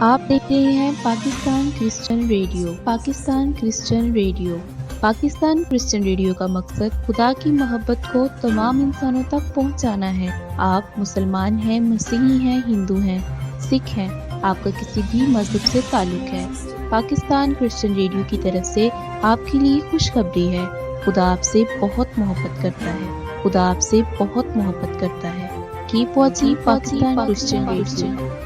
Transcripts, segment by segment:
आप देख रहे हैं Pakistan Christian radio. Pakistan Christian radio Pakistan Christian radio का मकसद खुदा की मोहब्बत को तमाम इंसानों तक पहुंचाना है। आप मुसलमान हैं, मसीही हैं, हिंदू हैं, सिख हैं, आपका किसी भी मजहब से ताल्लुक है, पाकिस्तान क्रिश्चियन रेडियो की तरफ से आपके लिए खुशखबरी है। खुदा आपसे बहुत मोहब्बत करता है। खुदा आपसे बहुत मोहब्बत करता है। Keep watching Pakistan Christian radio.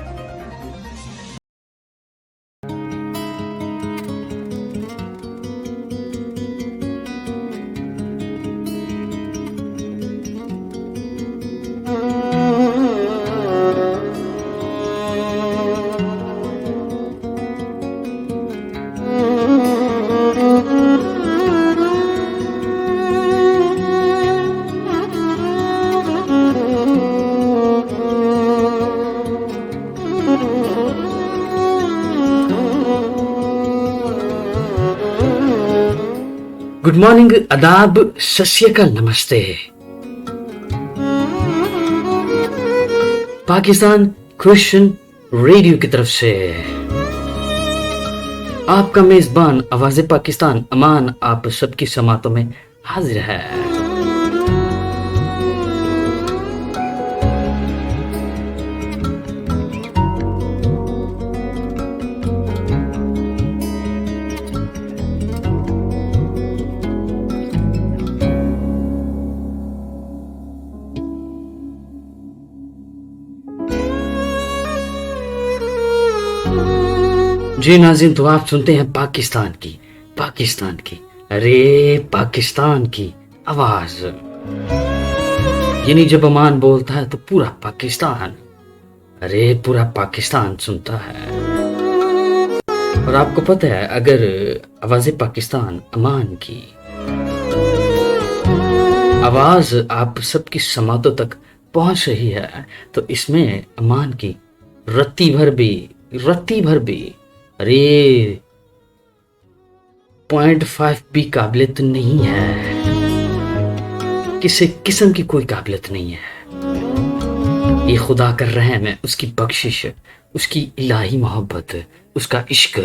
Good morning, आदाब, सत श्री अकाल, नमस्ते। पाकिस्तान क्रिश्चियन रेडियो की तरफ से आपका मेजबान आवाज़े पाकिस्तान अमान आप सबकी समातों में हाजिर है। जी नाज़रीन, तो आप सुनते हैं पाकिस्तान की अरे पाकिस्तान की आवाज। यानी जब अमान बोलता है तो पूरा पाकिस्तान, अरे पूरा पाकिस्तान सुनता है। और आपको पता है, अगर आवाज़े पाकिस्तान अमान की आवाज आप सबकी समातों तक पहुंच रही है तो इसमें अमान की रत्ती भर भी अरे 0.5 भी काबिलियत नहीं है, किसी किस्म की कोई काबिलियत नहीं है। ये खुदा कर रहे हैं, मैं उसकी बख्शिश, उसकी इलाही मोहब्बत, उसका इश्क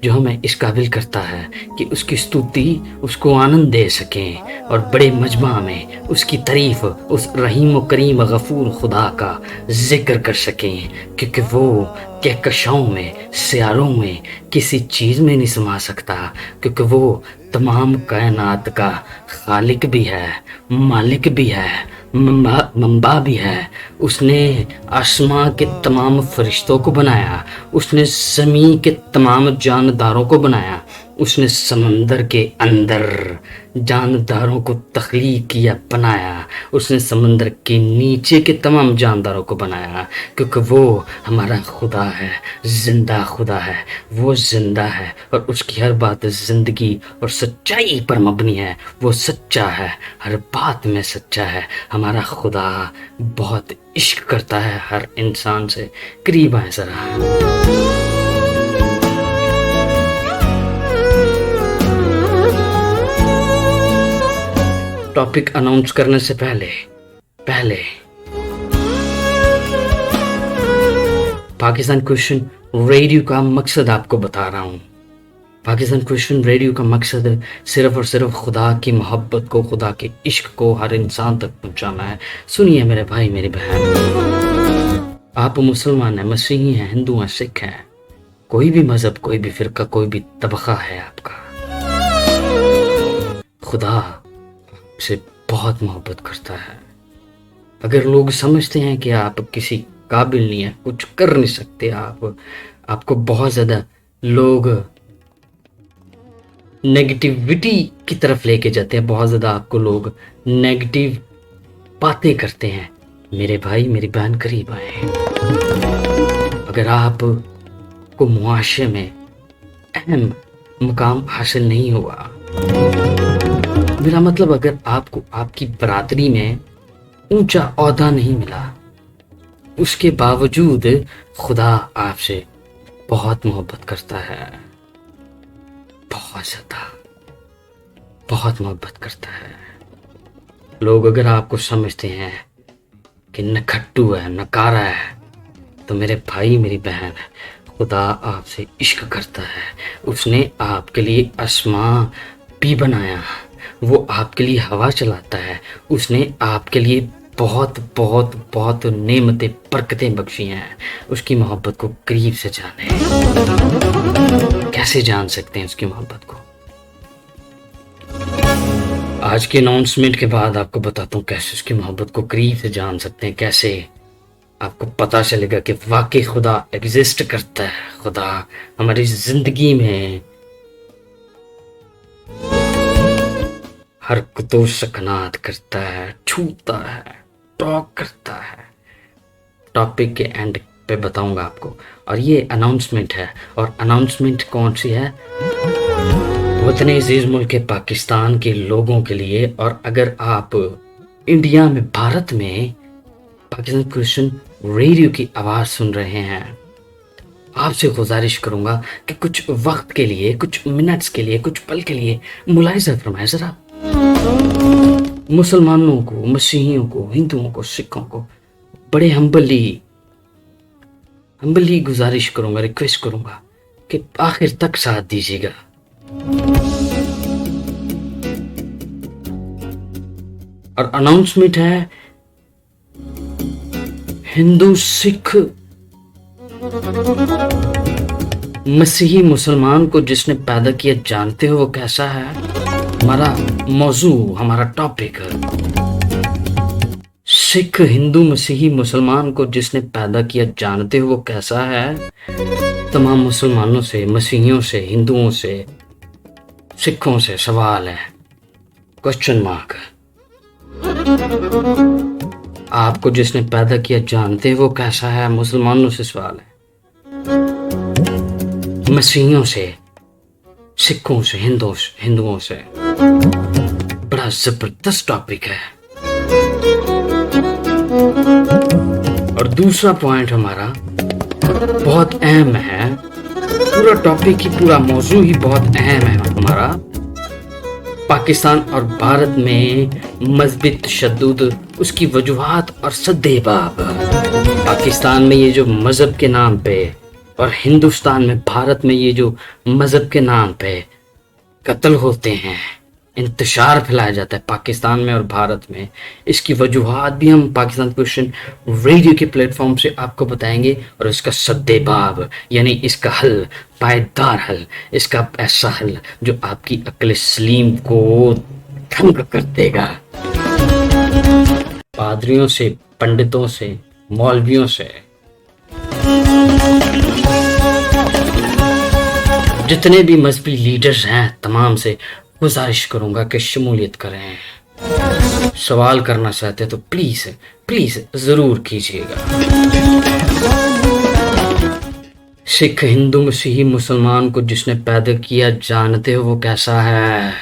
जो हमें इस काबिल करता है कि उसकी स्तुति, उसको आनंद दे सकें और बड़े मजमा में उसकी तारीफ, उस रहीम व करीम गफूर खुदा का जिक्र कर सकें, क्योंकि वो कहकशाओं में, सियारों में, किसी चीज़ में नहीं समा सकता, क्योंकि वो तमाम कायनात का खालिक भी है, मालिक भी है, मंबा भी है। उसने आसमां के तमाम फरिश्तों को बनाया, उसने ज़मीन के तमाम जानदारों को बनाया, उसने समंदर के अंदर जानदारों को तख्लीक किया, बनाया, उसने समंदर के नीचे के तमाम जानदारों को बनाया, क्योंकि वो हमारा खुदा है, जिंदा खुदा है। वो जिंदा है और उसकी हर बात जिंदगी और सच्चाई पर मबनी है। वो सच्चा है, हर बात में सच्चा है। हमारा खुदा बहुत इश्क करता है हर इंसान से। करीब आए जरा। टॉपिक अनाउंस करने से पहले पाकिस्तान क्रिश्चियन रेडियो का मकसद आपको बता रहा हूँ। पाकिस्तान क्रिश्चियन रेडियो का मकसद सिर्फ और सिर्फ खुदा की मोहब्बत को, खुदा के इश्क को हर इंसान तक पहुँचाना है। सुनिए मेरे भाई, मेरी बहन, आप मुसलमान हैं, मसीही हैं, हिंदू हैं, सिख हैं, कोई भी मजहब, कोई भी फिरका, कोई भी तबका है आपका, खुदा से बहुत मोहब्बत करता है। अगर लोग समझते हैं कि आप किसी काबिल नहीं है, कुछ कर नहीं सकते, आपको बहुत ज़्यादा लोग नेगेटिविटी की तरफ लेके जाते हैं, बहुत ज़्यादा आपको लोग नेगेटिव बातें करते हैं, मेरे भाई मेरी बहन करीब आए। अगर आप को मुआशरे में अहम मुकाम हासिल नहीं हुआ, मेरा मतलब अगर आपको आपकी बरादरी में ऊंचा ओहदा नहीं मिला, उसके बावजूद खुदा आपसे बहुत मोहब्बत करता है, बहुत ज़्यादा, बहुत मोहब्बत करता है। लोग अगर आपको समझते हैं कि नखट्टू है, नकारा है, तो मेरे भाई मेरी बहन, खुदा आपसे इश्क करता है, उसने आपके लिए आसमां भी बनाया, वो आपके लिए हवा चलाता है, उसने आपके लिए बहुत बहुत बहुत नेमतें बरकतें बख्शी हैं। उसकी मोहब्बत को करीब से जाने। कैसे जान सकते हैं उसकी मोहब्बत को? आज के अनाउंसमेंट के बाद आपको बताता हूँ कैसे उसकी मोहब्बत को करीब से जान सकते हैं, कैसे आपको पता चलेगा कि वाकई खुदा एग्जिस्ट करता है, खुदा हमारी जिंदगी में हरकतों सकनात करता है, छूता है, टॉक करता है। टॉपिक के एंड पे बताऊंगा आपको। और ये अनाउंसमेंट है, और अनाउंसमेंट कौन सी है? वतन अजीज मुल्क पाकिस्तान के लोगों के लिए। और अगर आप इंडिया में, भारत में पाकिस्तान क्रिश्चियन रेडियो की आवाज़ सुन रहे हैं, आपसे गुजारिश करूंगा कि कुछ वक्त के लिए, कुछ मिनट्स के लिए, कुछ पल के लिए मुलाहिजा फरमाएं ज़रा मुसलमानों को, मसीहियों को, हिंदुओं को, सिखों को। बड़े हम्बली गुजारिश करूंगा, रिक्वेस्ट करूंगा कि आखिर तक साथ दीजिएगा। और अनाउंसमेंट है, हिंदू, सिख, मसीही, मुसलमान को जिसने पैदा किया जानते हो वो कैसा है? हमारा मौजू, हमारा टॉपिक। सिख, हिंदू, मसीही, मुसलमान को जिसने पैदा किया जानते हो वो कैसा है? तमाम मुसलमानों से, मसीहियों से, हिंदुओं से, सिखों से सवाल है, क्वेश्चन मार्क। आपको जिसने पैदा किया जानते हो वो कैसा है? मुसलमानों से सवाल है, मसीहियों से, सिखों से, हिंदुओं से। बड़ा जबरदस्त टॉपिक है। और दूसरा पॉइंट हमारा बहुत अहम है, पूरा टॉपिक ही, पूरा मौजू ही बहुत अहम है हमारा। पाकिस्तान और भारत में मजहबी तशद्दुद, उसकी वजूहात और सद्देबाब। पाकिस्तान में ये जो मजहब के नाम पे, और हिंदुस्तान में, भारत में ये जो मजहब के नाम पे कत्ल होते हैं, इंतशार फैलाया जाता है पाकिस्तान में और भारत में, इसकी वजूहात भी हम पाकिस्तान क्रिश्चियन रेडियो के प्लेटफॉर्म से आपको बताएंगे। और इसका सद्देबाब, यानी इसका हल, पायदार हल, इसका ऐसा हल जो आपकी अक्ल सलीम को तंग कर देगा। पादरियों से, पंडितों से, मौलवियों से, जितने भी मजहबी लीडर्स हैं, तमाम से गुजारिश करूंगा कि शमूलियत करें। सवाल करना चाहते हैं तो प्लीज प्लीज जरूर कीजिएगा। सिख, हिंदू, मसीही, मुसलमान को जिसने पैदा किया जानते हो वो कैसा है?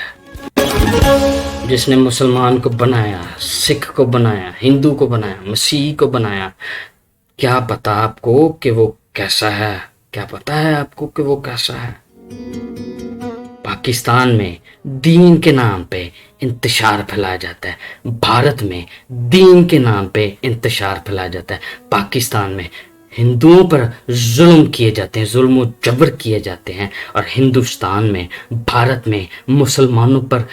जिसने मुसलमान को बनाया, सिख को बनाया, हिंदू को बनाया, मसीही को बनाया, क्या पता आपको कि वो कैसा है? क्या पता है आपको कि वो कैसा है? पाकिस्तान में दीन के नाम पे इंतशार फैलाया जाता है, भारत में दीन के नाम पे इंतशार फैलाया जाता है। पाकिस्तान में हिंदुओं पर जुल्म किए जाते हैं, जुल्म और जबर किए जाते हैं, और हिंदुस्तान में, भारत में मुसलमानों पर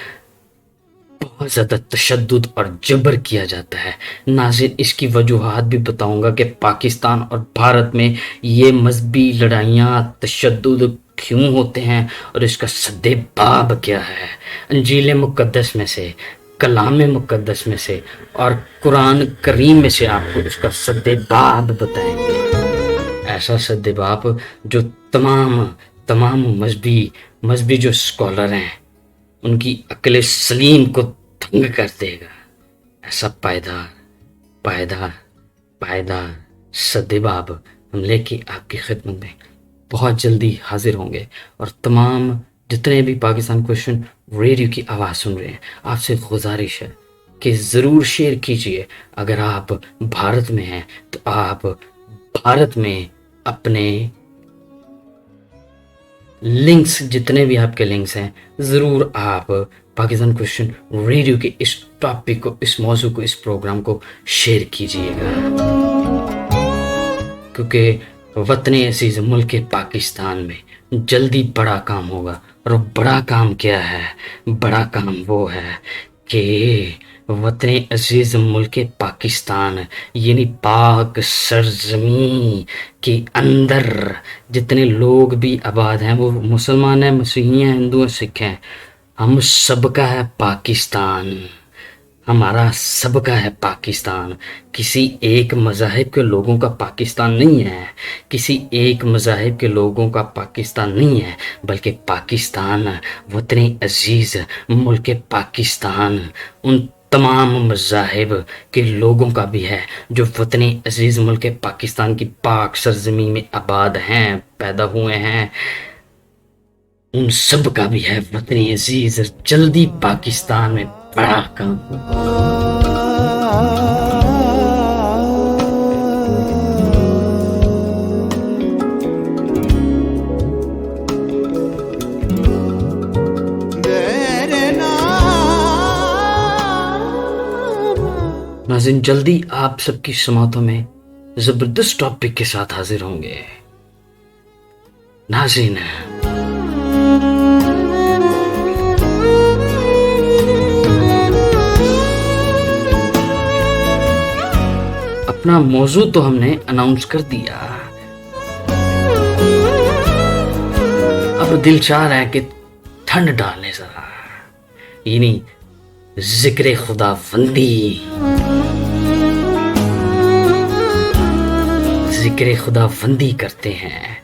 बहुत ज़्यादा तशद्दुद और जबर किया जाता है। नाज़रीन, इसकी वजूहात भी बताऊंगा कि पाकिस्तान और भारत में ये मजहबी लड़ाइयाँ, तशद्दुद क्यों होते हैं और इसका सद्देबाब क्या है। अंजील मुक़द्दस में से, कलाम मुक़द्दस में से और कुरान करीम में से आपको इसका सद्देबाब बताएंगे। ऐसा सद्देबाब जो तमाम मजहबी जो स्कॉलर हैं उनकी अक्ल सलीम को तंग कर देगा। ऐसा पायदार सद्देबाब हम लेके आपकी खिदमत में बहुत जल्दी हाजिर होंगे। और तमाम जितने भी पाकिस्तान क्रिश्चियन रेडियो की आवाज़ सुन रहे हैं, आपसे गुजारिश है कि ज़रूर शेयर कीजिए। अगर आप भारत में हैं तो आप भारत में अपने लिंक्स, जितने भी आपके लिंक्स हैं, ज़रूर आप पाकिस्तान क्रिश्चियन रेडियो के इस टॉपिक को, इस मौजू को, इस प्रोग्राम को शेयर कीजिएगा, क्योंकि वतन अजीज मुल्क पाकिस्तान में जल्दी बड़ा काम होगा। और वो बड़ा काम क्या है? बड़ा काम वो है कि वतन अजीज मुल्क पाकिस्तान यानी पाक सरजमी के अंदर जितने लोग भी आबाद हैं, वो मुसलमान हैं, मसीही हैं, हिंदू हैं, सिख हैं, हम सबका है पाकिस्तान। हमारा सबका है पाकिस्तान। किसी एक मज़ाहिब के लोगों का पाकिस्तान नहीं है, किसी एक मज़ाहिब के लोगों का पाकिस्तान नहीं है, बल्कि पाकिस्तान वतन अजीज़ मुल्क पाकिस्तान उन तमाम मज़ाहिब के लोगों का भी है जो वतन अजीज़ मुल्क पाकिस्तान की पाक सरजमी में आबाद हैं, पैदा हुए हैं। उन सब का भी है वतन अजीज़। जल्दी पाकिस्तान में बड़ा काम नाज़रीन, जल्दी आप सबकी समातों में जबरदस्त टॉपिक के साथ हाजिर होंगे। नाज़रीन, अपना मौजू तो हमने अनाउंस कर दिया, अब दिल चाह रहा है कि ठंड डालें जरा, यानी जिक्र खुदाबंदी, जिक्र खुदाबंदी करते हैं।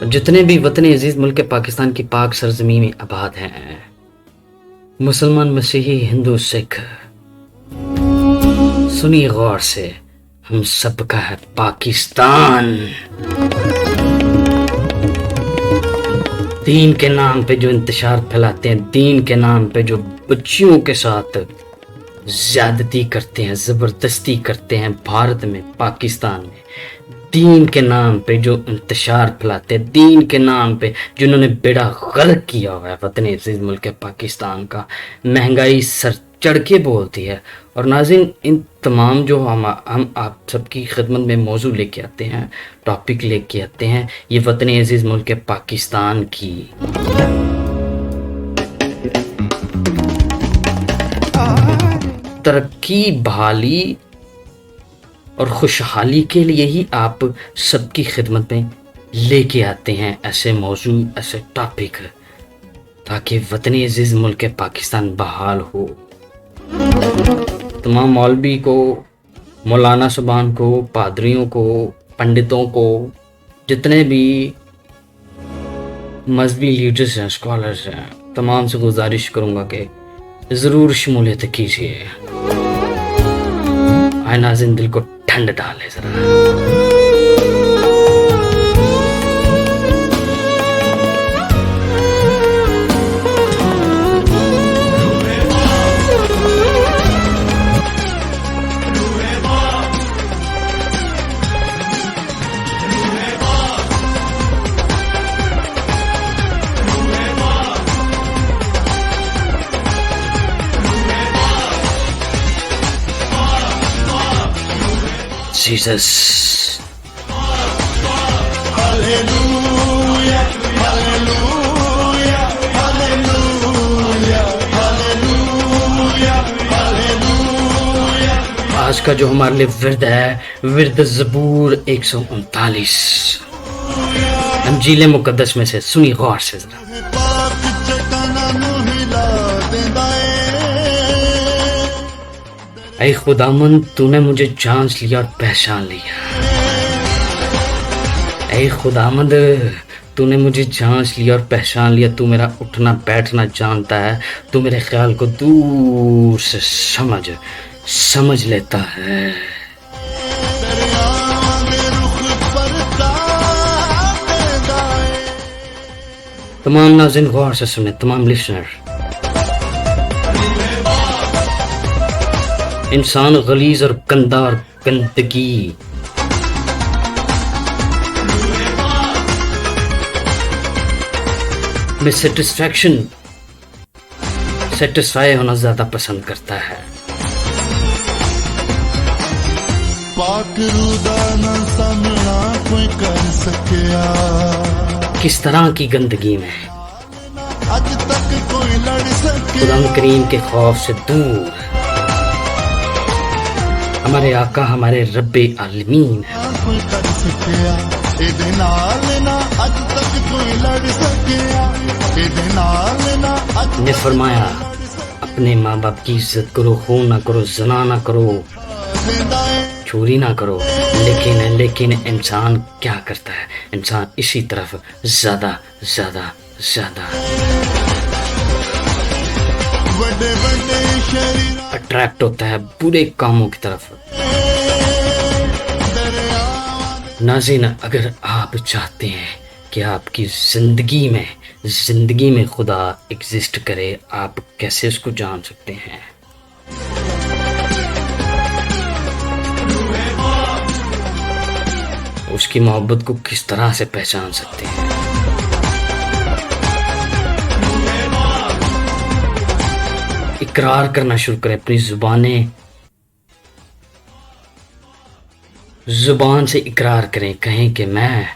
जितने भी वतन अजीज मुल्क पाकिस्तान की पाक सरजमी में आबाद हैं, मुसलमान, मसीही, हिंदू, सिख, सुनिए गौर से, हम सबका है पाकिस्तान। दीन के नाम पे जो इंतशार फैलाते हैं, दीन के नाम पे जो बच्चियों के साथ ज्यादती करते हैं, जबरदस्ती करते हैं, भारत में, पाकिस्तान में, दीन के नाम पे जो इंतशार फैलाते हैं, दीन के नाम पे जिन्होंने बेड़ा गर्क किया हुआ है वतन अजीज मुल्क पाकिस्तान का, महंगाई सर चढ़ के बोलती है। और नाज़रीन, इन तमाम जो हम आप सबकी खिदमत में मौजू लेके आते हैं, टॉपिक लेके आते हैं, ये वतन अजीज मुल्क पाकिस्तान की तरक्की, बहाली और खुशहाली के लिए ही आप सबकी खिदमत में लेके आते हैं ऐसे मौजू, ऐसे टॉपिक, ताकि वतन अजीज मुल्क पाकिस्तान बहाल हो। तमाम मौलवी को, मौलाना सुबान को, पादरियों को, पंडितों को, जितने भी मजहबी लीडर्स हैं, स्कॉलर्स हैं, तमाम से गुजारिश करूँगा कि ज़रूर शमूलियत कीजिए। आए नाज़रीन, दिल को ठंड डाले ज़रा। Jesus. Hallelujah, hallelujah, hallelujah, hallelujah, hallelujah। आज का जो हमारे लिए विर्द है, विर्द ज़बूर 139, अंजील मुकद्दस में से, सुनिए गौर से जरा। ऐ खुदामंद, तूने मुझे जांच लिया और पहचान लिया। ऐ खुदामंद, तूने मुझे जांच लिया और पहचान लिया। तू मेरा उठना बैठना जानता है। तू मेरे ख्याल को दूर से समझ लेता है। तमाम नाज़रीन गौर से सुने, तमाम लिसनर, इंसान गलीज और गंदा और गंदगी में सेटिस्फाई होना ज्यादा पसंद करता है। पाक रूदा न सामना कोई कर सकिया, किस तरह की गंदगी में अज तक कोई लड़ सके, खुदा करीम के खौफ से दूर हमारे आका हमारे रब्बे आलमीन कोई कर सकिया, एदे नाल ना अज तक कोई लड़ सकिया, एदे नाल ना अज ने फरमाया अपने माँ बाप की इज्जत करो, खून ना करो, जना ना करो, चोरी ना करो। लेकिन इंसान क्या करता है? इंसान इसी तरफ ज्यादा बड़े बड़े शरीर अट्रैक्ट होता है बुरे कामों की तरफ। नाज़रीन, अगर आप चाहते हैं कि आपकी जिंदगी में खुदा एग्जिस्ट करे, आप कैसे उसको जान सकते हैं? उसकी मोहब्बत को किस तरह से पहचान सकते हैं? इकरार करना शुरू करें, अपनी जुबान से इकरार करें, कहें कि मैं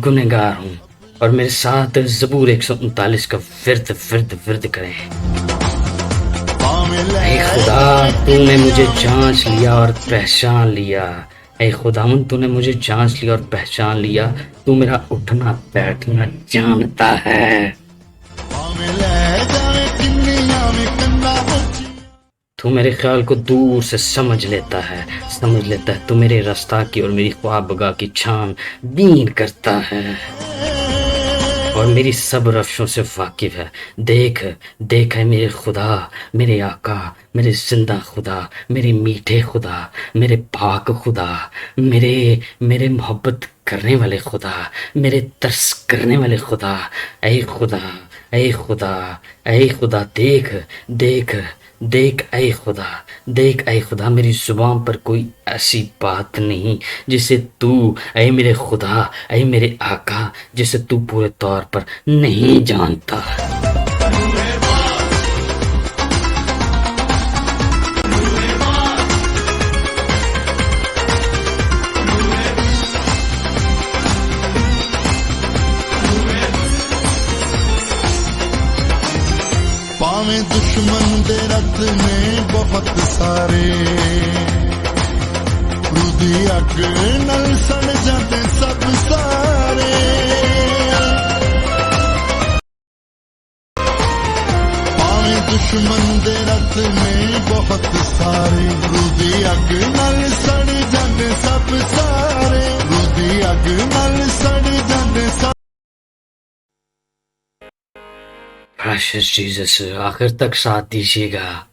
गुनहगार हूं और मेरे साथ ज़बूर 139 का विर्द करें। ऐ खुदा, तूने मुझे जांच लिया और पहचान लिया। ऐ खुदावन, तूने मुझे जांच लिया और पहचान लिया। तू मेरा उठना बैठना जानता है। तू मेरे ख्याल को दूर से समझ लेता है। तू मेरे रास्ता की और मेरी ख्वाबगाह की छान बीन करता है और मेरी सब रफ्शों से वाकिफ है। देख है मेरे खुदा, मेरे आका, मेरे जिंदा खुदा, मेरे मीठे खुदा, मेरे पाक खुदा, मेरे मोहब्बत करने वाले खुदा, मेरे तरस करने वाले खुदा। ऐ खुदा, ऐ खुदा, ऐ खुदा, देख ऐ खुदा, मेरी जुबान पर कोई ऐसी बात नहीं जिसे तू, ऐ मेरे खुदा, ऐ मेरे आका, जिसे तू पूरे तौर पर नहीं जानता। पावें दुश्मन दे रथ में बहुत सारे, रुदी अग नल सड़ जाते सब सारे। पावें दुश्मन दे रथ में बहुत सारे, रुदी अग नल सड़ जाते सब सारे, रुदी अग नल सड़ जाते सब। प्रेशियस जीसस, आखिर तक साथ दीजिएगा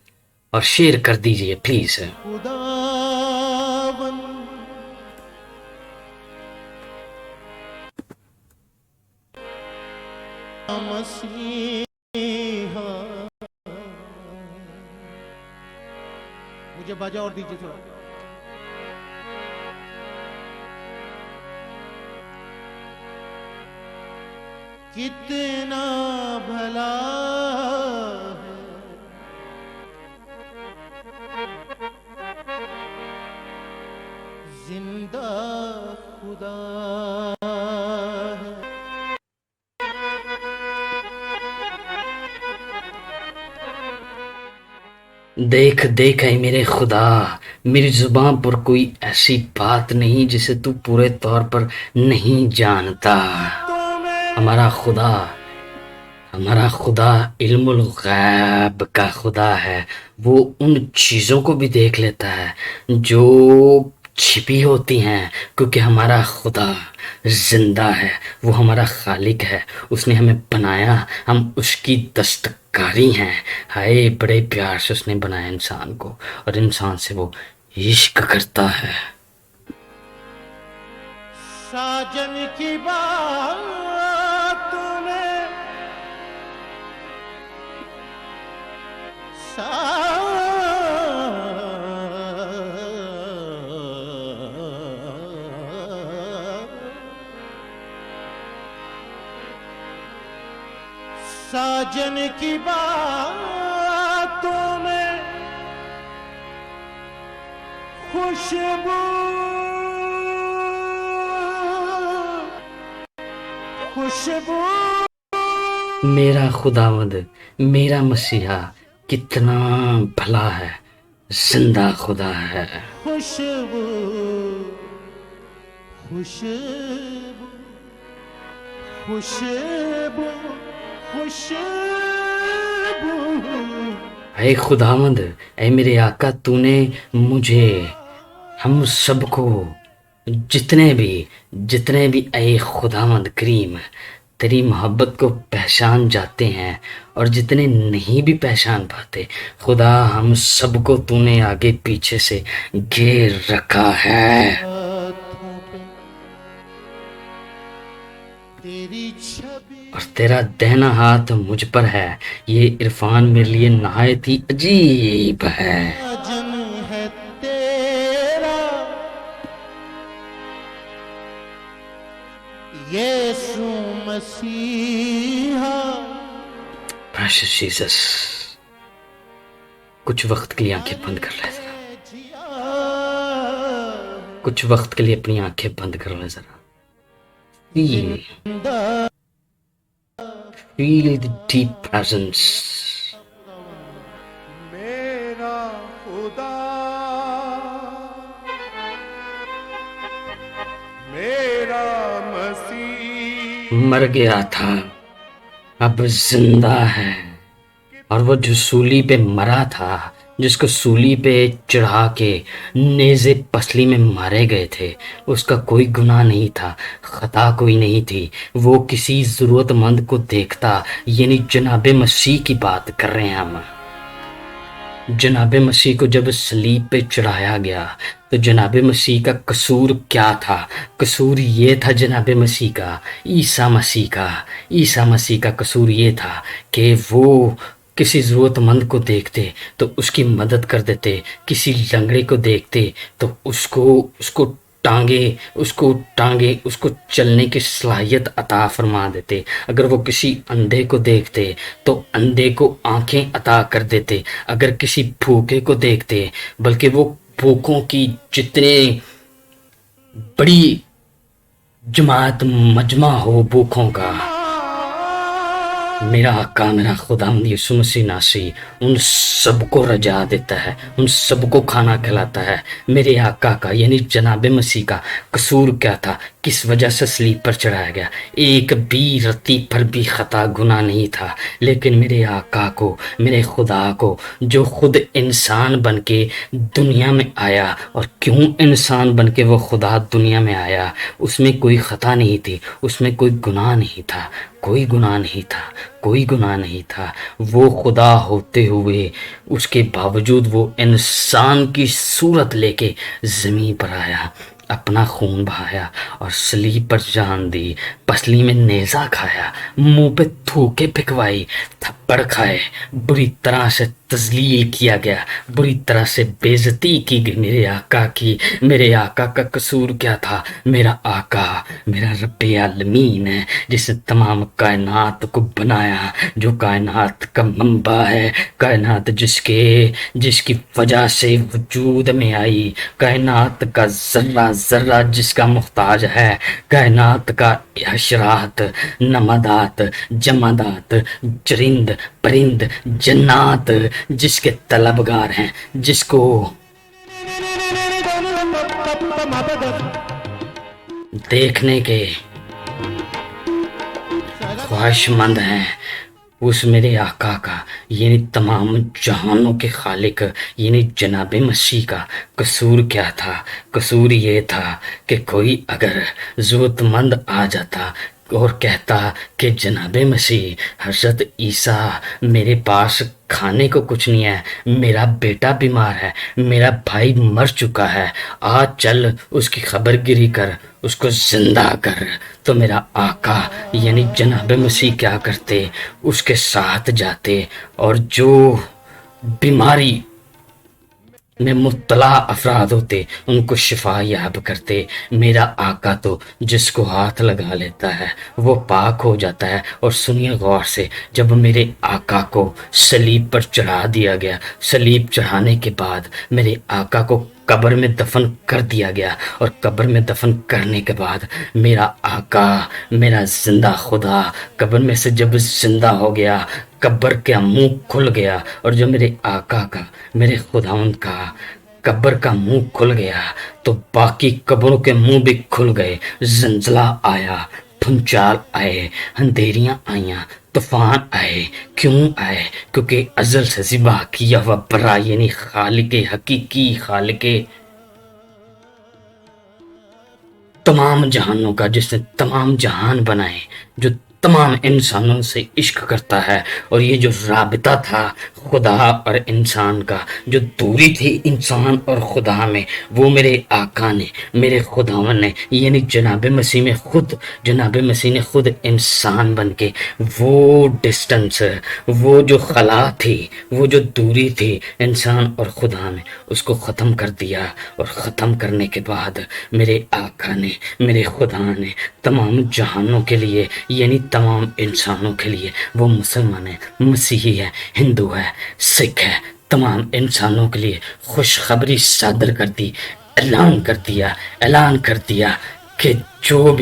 और शेयर कर दीजिए प्लीज। खुदावन मसीहा, मुझे बाजा और दीजिए थोड़ा। कितना भला है जिंदा खुदा है। देख है मेरे खुदा, मेरी जुबान पर कोई ऐसी बात नहीं जिसे तू पूरे तौर पर नहीं जानता। हमारा खुदा इल्मुल गैब का खुदा है। वो उन चीज़ों को भी देख लेता है जो छिपी होती हैं, क्योंकि हमारा खुदा जिंदा है। वो हमारा खालिक है, उसने हमें बनाया, हम उसकी दस्तकारी हैं। हाय, बड़े प्यार से उसने बनाया इंसान को और इंसान से वो इश्क करता है। साजन की बात तूने साजन की बातों में खुशबू खुशबू। मेरा खुदावंद, मेरा मसीहा कितना भला है, जिंदा खुदा है। खुशबू खुशबू खुशबू खुशबू। ऐ खुदावंद, ऐ मेरे आका, तूने मुझे, हम सबको, जितने भी ऐ खुदावंद करीम तेरी मोहब्बत को पहचान जाते हैं और जितने नहीं भी पहचान पाते, खुदा हम सबको तूने आगे पीछे से घेर रखा है। हाथों पे तेरी छवि और तेरा दाहिना हाथ मुझ पर है। ये इरफान मेरे लिए नहायत ही अजीब है। साजन है तेरा यीशु मसीहा। Precious Jesus, कुछ वक्त के लिए आंखें बंद कर ले जरा, कुछ वक्त के लिए अपनी आंखें बंद कर ले जरा। Feel the deep presence. मेरा खुदा मेरा मसीह मर गया था, अब जिंदा है। और वो जो सूली पे मरा था, जिसको सूली पे चढ़ा के नेज़े पसली में मारे गए थे, उसका कोई गुनाह नहीं था, खता कोई नहीं थी। वो किसी ज़रूरतमंद को देखता, यानी जनाबे मसीह की बात कर रहे हैं हम। जनाबे मसीह को जब सलीब पे चढ़ाया गया तो जनाबे मसीह का कसूर क्या था? कसूर ये था जनाबे मसीह का, ईसा मसीह का कसूर ये था कि वो किसी ज़रूरतमंद को देखते तो उसकी मदद कर देते, किसी लंगड़े को देखते तो उसको टांगे उसको चलने की सलाहियत अता फरमा देते। अगर वो किसी अंधे को देखते तो अंधे को आंखें अता कर देते। अगर किसी भूखे को देखते, बल्कि वो भूखों की जितने बड़ी जमात मजमा हो भूखों का, मेरा आका, मेरा खुदावंद यीशु मसीह नासी उन सबको रजा देता है, उन सबको खाना खिलाता है। मेरे आका का यानी जनाबे मसीह का कसूर क्या था? किस वजह से सलीब पर चढ़ाया गया? एक भी रत्ती पर भी खता गुनाह नहीं था। लेकिन मेरे आका को, मेरे खुदा को, जो खुद इंसान बन के दुनिया में आया, और क्यों इंसान बन के वो खुदा दुनिया में आया, उसमें कोई खता नहीं थी, उसमें कोई गुनाह नहीं था, कोई गुनाह नहीं था। वो खुदा होते हुए उसके बावजूद वो इंसान की सूरत लेके ज़मीन पर आया, अपना खून बहाया और सलीब पर जान दी, पसली में नेज़ा खाया, मुंह पे थूके फिकवाई, थप्पड़ खाए, बुरी तरह से तज़लील किया गया, बुरी तरह से बेइज्जती की गई मेरे आका की। मेरे आका का कसूर क्या था? मेरा आका, मेरा रब्बे आलमीन है, जिसने तमाम कायनात को बनाया, जो कायनात का मंबा है, कायनात जिसकी वजह से वजूद में आई, कायनात का जर्रा जर्रा जिसका मुख्ताज है, कायनात का हशरात, नमदात, जमादात, चरिंद परिंद जन्नात जिसके तलबगार हैं, जिसको देखने के ख्वाहिशमंद हैं, उस मेरे आका का यानी तमाम जहानों के खालिक यानी जनाबे मसीह का कसूर क्या था? कसूर ये था कि कोई अगर ज़रूरतमंद आ जाता और कहता कि जनाबे मसीह, हज़रत ईसा, मेरे पास खाने को कुछ नहीं है, मेरा बेटा बीमार है, मेरा भाई मर चुका है, आज चल उसकी खबरगिरी कर, उसको जिंदा कर, तो मेरा आका यानी जनाबे मसीह क्या करते? उसके साथ जाते और जो बीमारी में मुब्तला अफराद होते, उनको शिफा याब करते। मेरा आका तो जिसको हाथ लगा लेता है वो पाक हो जाता है। और सुनिए गौर से, जब मेरे आका को सलीब पर चढ़ा दिया गया, सलीब चढ़ाने के बाद मेरे आका को कब्र में दफन कर दिया गया, और कब्र में दफन करने के बाद मेरा आका, मेरा जिंदा खुदा कब्र में से जब जिंदा हो गया, कब्र का मुंह खुल गया, और जब मेरे आका का, मेरे खुदावंद का कब्र का मुंह खुल गया तो बाकी कब्रों के मुंह भी खुल गए। जंजला आया, भूचाल आए, अंधेरियां आईं, तूफान आए। क्यों आए? क्योंकि अजल से ज़िबा किया हुआ बरा, यानी खालिके हकीकी, खालिके तमाम जहानों का, जिसने तमाम जहान बनाए, जो तमाम इंसानों से इश्क करता है। और ये जो राबिता था खुदा और इंसान का, जो दूरी थी इंसान और खुदा में, वो मेरे आका ने, मेरे खुदावन ने, यानी जनाब मसीह में खुद, जनाब मसीह ने खुद इंसान बन के वो डिस्टेंस, वो जो खला थी, वो जो दूरी थी इंसान और खुदा में, उसको ख़त्म कर दिया। और ख़त्म करने के बाद मेरे आका ने, मेरे खुदा ने तमाम जहानों के लिए, यानी तमाम इंसानों के लिए, वो मुसलमान है, मसीही है, हिंदू है, सिख है, तमाम इंसानों के लिए खुशखबरी सादर कर दी, ऐलान कर दिया कि जो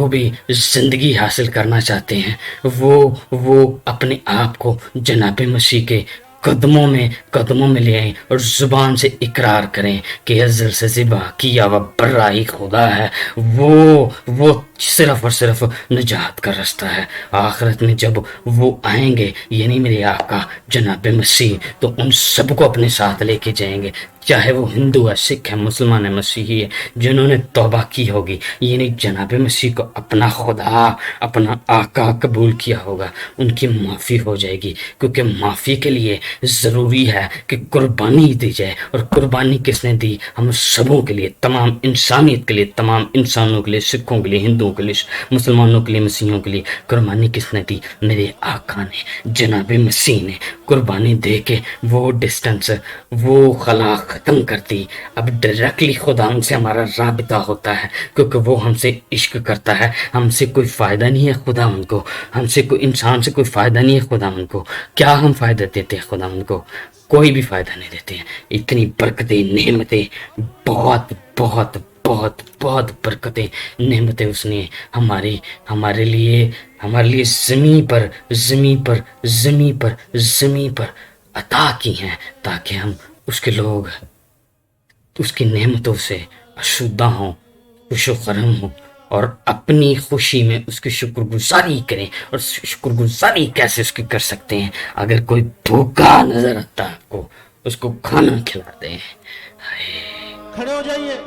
भी जिंदगी हासिल करना चाहते हैं, वो अपने आप को जनाब मसीह के कदमों में ले आए और जुबान से इकरार करें कि अज़ल से ज़िबा किया हुआ बर्रा ही खुदा है। वो सिर्फ और सिर्फ निजात का रास्ता है। आखिरत में जब वो आएंगे, यानी मेरे आका जनाब मसीह, तो उन सबको अपने साथ लेके जाएंगे, चाहे वो हिंदू है, सिख है, मुसलमान है, मसीही है, जिन्होंने तौबा की होगी, यानी जनाब मसीह को अपना खुदा, अपना आका कबूल किया होगा, उनकी माफ़ी हो जाएगी। क्योंकि माफ़ी के लिए ज़रूरी है कि कुर्बानी दी जाए। और कुर्बानी किसने दी? हम सबों के लिए, तमाम इंसानियत के लिए, तमाम इंसानों के लिए, सिखों के लिए, हिंदुओं के लिए, मुसलमानों के लिए, मसीहियों के लिए कुर्बानी किसने दी? मेरे आका ने, जनाब मसीह ने कुर्बानी दे के वो डिस्टेंस, वो खला ख़त्म कर दी। अब डायरेक्टली खुदा से हमारा राबिता होता है, क्योंकि वो हमसे इश्क करता है। हमसे कोई फ़ायदा नहीं है खुदा उनको, हमसे कोई इंसान से कोई फ़ायदा नहीं है खुदा उनको। क्या हम फ़ायदा देते हैं खुदा उनको? कोई भी फ़ायदा नहीं देते हैं। इतनी बरकतें, नेमतें, बहुत बहुत बहुत बहुत बरकतें, नेमतें उसने हमारे लिए ज़मीं पर अता की हैं, ताकि हम उसके लोग उसकी नेमतों से आशुदा हों, खुशो-खरम हों, और अपनी खुशी में उसकी शुक्रगुजारी करें। और शुक्रगुजारी कैसे उसकी कर सकते हैं? अगर कोई भूखा नजर आता है आपको, उसको खाना खिला दें। खड़े हो जाइए।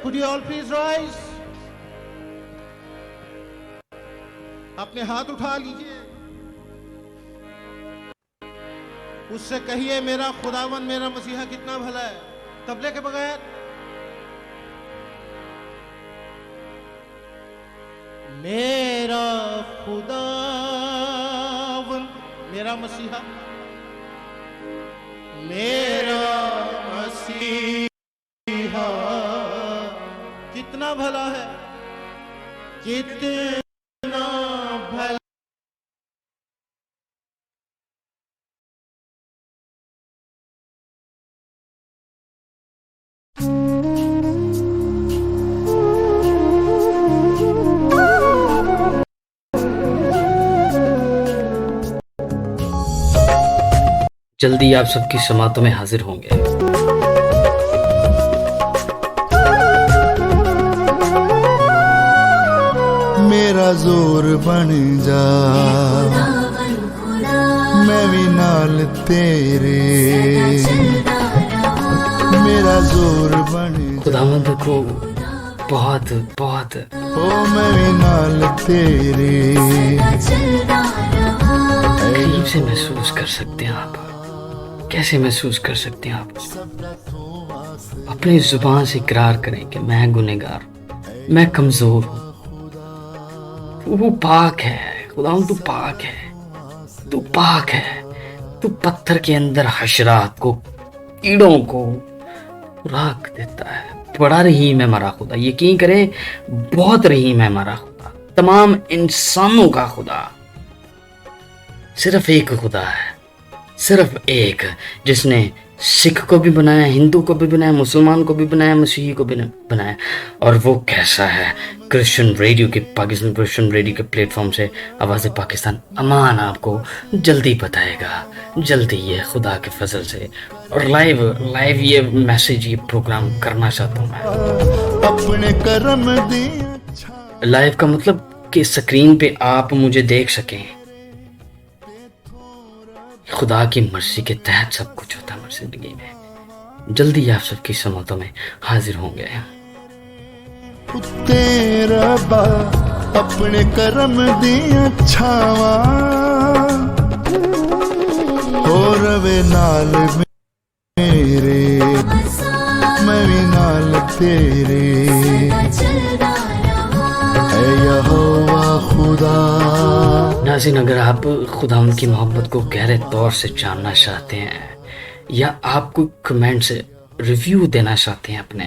Could you all please rise? अपने हाथ उठा लीजिए, उससे कहिए मेरा खुदावन, मेरा मसीहा कितना भला है। तबले के बगैर मेरा खुदावन, मेरा मसीहा, मेरा मसीहा कितना भला है, कितना भला। जल्दी आप सबकी समातों में हाजिर होंगे। मेरा जोर बन जा, मैं भी नाल तेरे, मेरा जोर बन जा। खुदावंद को बहुत बहुत ओ मैं भी नाल तेरे, करीब से महसूस कर सकते हैं आप। कैसे महसूस कर सकते हैं आप? अपनी जुबान से इकरार करें कि मैं गुनहगार हूं, मैं कमजोर हूं। वो पाक है, खुदावंद तू पाक है, तू पाक है। तू पत्थर के अंदर हशरात को कीड़ों को राख देता है। बड़ा रहीम है हमारा खुदा, यकीन करें बहुत रहीम है हमारा खुदा, तमाम इंसानों का खुदा। सिर्फ एक खुदा है, सिर्फ एक, जिसने सिख को भी बनाया, हिंदू को भी बनाया, मुसलमान को भी बनाया, मसीही को भी बनाया। और वो कैसा है? क्रिश्चियन रेडियो के, पाकिस्तान क्रिश्चियन रेडियो के प्लेटफॉर्म से आवाज़ पाकिस्तान अमान आपको जल्दी बताएगा, जल्दी ये खुदा के फजल से। और लाइव ये मैसेज, ये प्रोग्राम करना चाहता हूँ मैं। अपने करम दी लाइव का मतलब कि स्क्रीन पे आप मुझे देख सकें। खुदा की मर्जी के तहत सब कुछ होता है हमारी जिंदगी में। जल्दी आप सबकी समतों में हाजिर होंगे। तेरा बा अपने करम दी छावा हो रवे नाल मेरे, मैं भी नाल तेरे, ऐ यहोवा खुदा। नाज़रीन, अगर आप खुदा उनकी मोहब्बत को गहरे तौर से जानना चाहते हैं या आप कोई कमेंट से रिव्यू देना चाहते हैं अपने,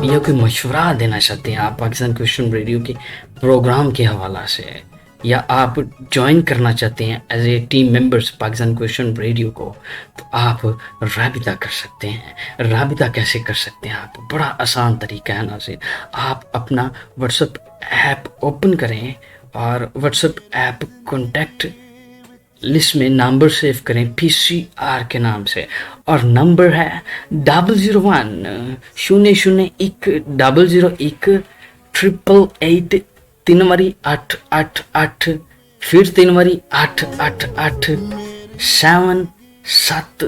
या कोई मशवरा देना चाहते हैं आप पाकिस्तान क्रिश्चियन रेडियो के प्रोग्राम के हवाला से, या आप ज्वाइन करना चाहते हैं as a team members Pakistan Christian radio को, तो आप राबिता कर सकते हैं। राबिता कैसे कर सकते हैं आप? बड़ा आसान तरीका है नाज़रीन। आप अपना व्हाट्सएप ऐप ओपन करें और व्हाट्सएप ऐप कॉन्टैक्ट लिस्ट में नंबर सेव करें PCR के नाम से, और नंबर है 001-001-001 3 वारी 888, फिर 3 वारी 888 7 7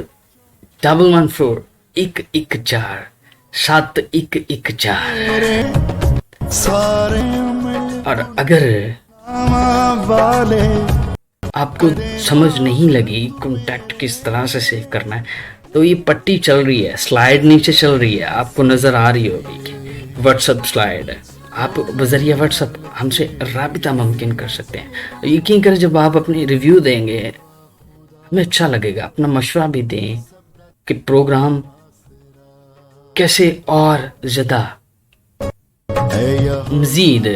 114 114 7114। सारे और अगर वाले आपको समझ नहीं लगी कॉन्टैक्ट किस तरह से सेव करना है, तो ये पट्टी चल रही है, स्लाइड नीचे चल रही है, आपको नजर आ रही होगी व्हाट्सएप स्लाइड। आप बजरिया व्हाट्सएप हमसे राबिता मुमकिन कर सकते हैं। यकीन करें, जब आप अपनी रिव्यू देंगे हमें अच्छा लगेगा। अपना मशवरा भी दें कि प्रोग्राम कैसे और ज़्यादा मज़ीद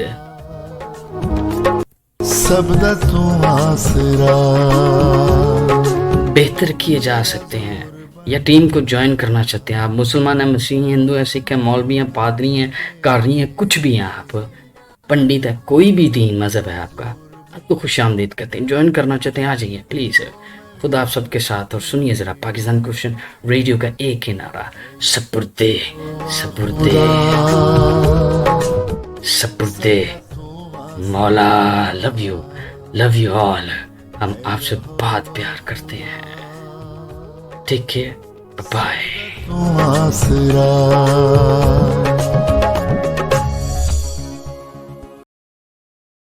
सब दा तू आसरा बेहतर किए जा सकते हैं। या टीम को ज्वाइन करना चाहते हैं आप, मुसलमान हैं, मसीही, हिंदू हैं, सिख हैं, मौलवी हैं, पादरी हैं, कारी हैं, कुछ भी हैं आप, पंडित है, कोई भी दीन मजहब है आपका, आपको खुशामदीद कहते हैं। ज्वाइन करना चाहते हैं आ जाइए प्लीज़। खुदा आप सबके साथ। और सुनिए ज़रा पाकिस्तान क्रिश्चियन रेडियो का एक ही नारा, सपुर्दे सपुर्दे सपुर्दे मौला। Love you all. हम आपसे बहुत प्यार करते हैं। Take care, bye. तू आसरा